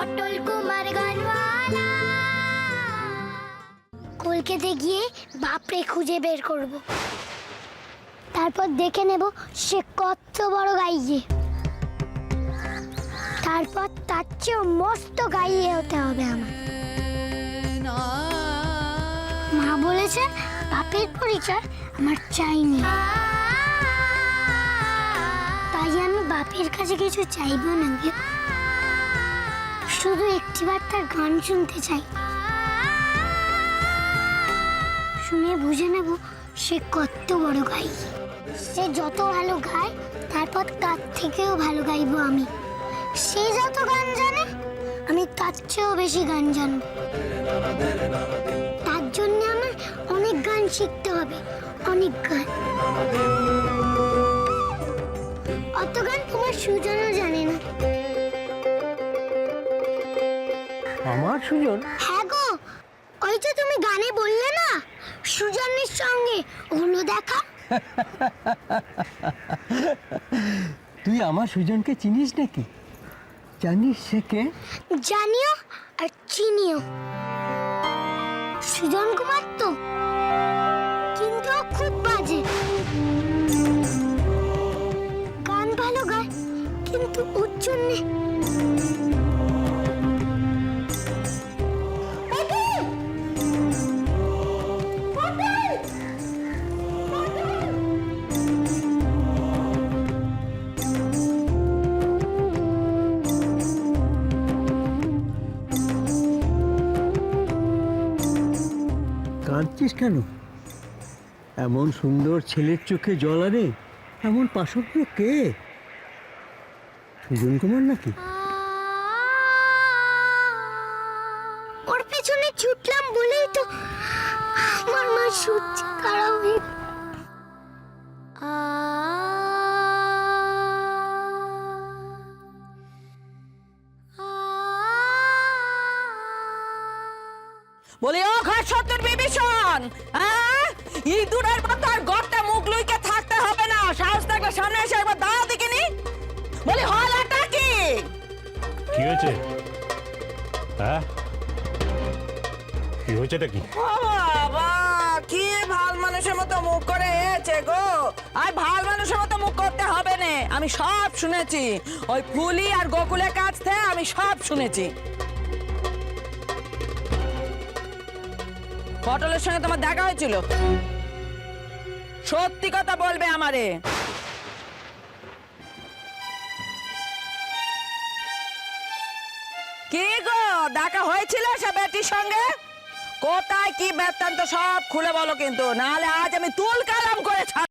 পটল কুমার গানওয়ালা। কলকাতা গিয়ে বাপরে খুঁজে বের করব, তারপর দেখে নেব সে কত বড় গাইয়ে। তারপর তার চেয়েও মস্ত গাইয়ে হতে হবে আমার। মা বলেছে বাপের পরিচয় আমার চাইনি, তাই আমি বাপের কাছে কিছু চাইবো না, শুধু একটিবার তার গান শুনতে চাই। শুনে বুঝে নেব সে কত বড় গাই। সে যত ভালো গায় তারপর তার থেকেও ভালো গাইবো আমি। সে যত গান জানে আমি তার চেয়েও বেশি গান জানবো। তার জন্য আমার অনেক গান শিখতে হবে, অনেক গান। অত গান তোমার সুজনও জানে না। আমার সুজন? হ্যাঁ গো, ওই যে তুমি গানে বললে না সুজনের সঙ্গে, ওগুলো দেখা। তুই আমার সুজনকে চিনিস নাকি? জানিস সে কে? জানিও আর চিনিও। সুজন কুমার তো, কিন্তু ও খুব বাজে। গান ভালো গায় কিন্তু ওর জন্যে কাঁদছিস কেন? এমন সুন্দর ছেলের চোখে জল আনে এমন পাশক্য কে? সুজন কুমার নাকি? ওর পেছনে ছুটলাম বলেই তো আমার মা সূর্য খারাপ হয়ে বলি ও ঘর সত্তর বিভীষণ, ইঁদুরের মতো আর গর্তে মুখ লুইকে থাকতে হবে না। সাহস থাকলে সামনে এসে একবার দাঁড়া দেখিনি। বলি হলাটা কি? কি হয়েছে? হ্যাঁ, কি হয়েছেটা কি? ও বাবা, কি ভাল মানুষের মতো মুখ করে এসেছে গো। আর ভাল মানুষের মতো মুখ করতে হবে না, আমি সব শুনেছি। ওই ফুলি আর গোকুলের কাছ থেকে আমি সব শুনেছি। পটলের সঙ্গে তোমার দেখা হয়েছিল? সত্যি কথা বলবে আমারে। কি গো, দেখা হয়েছিল সে বেটির সঙ্গে? কোথায় কি বৃত্তান্ত সব খুলে বলো, কিন্তু নাহলে আজ আমি তুল কালাম করে ছাড়ব।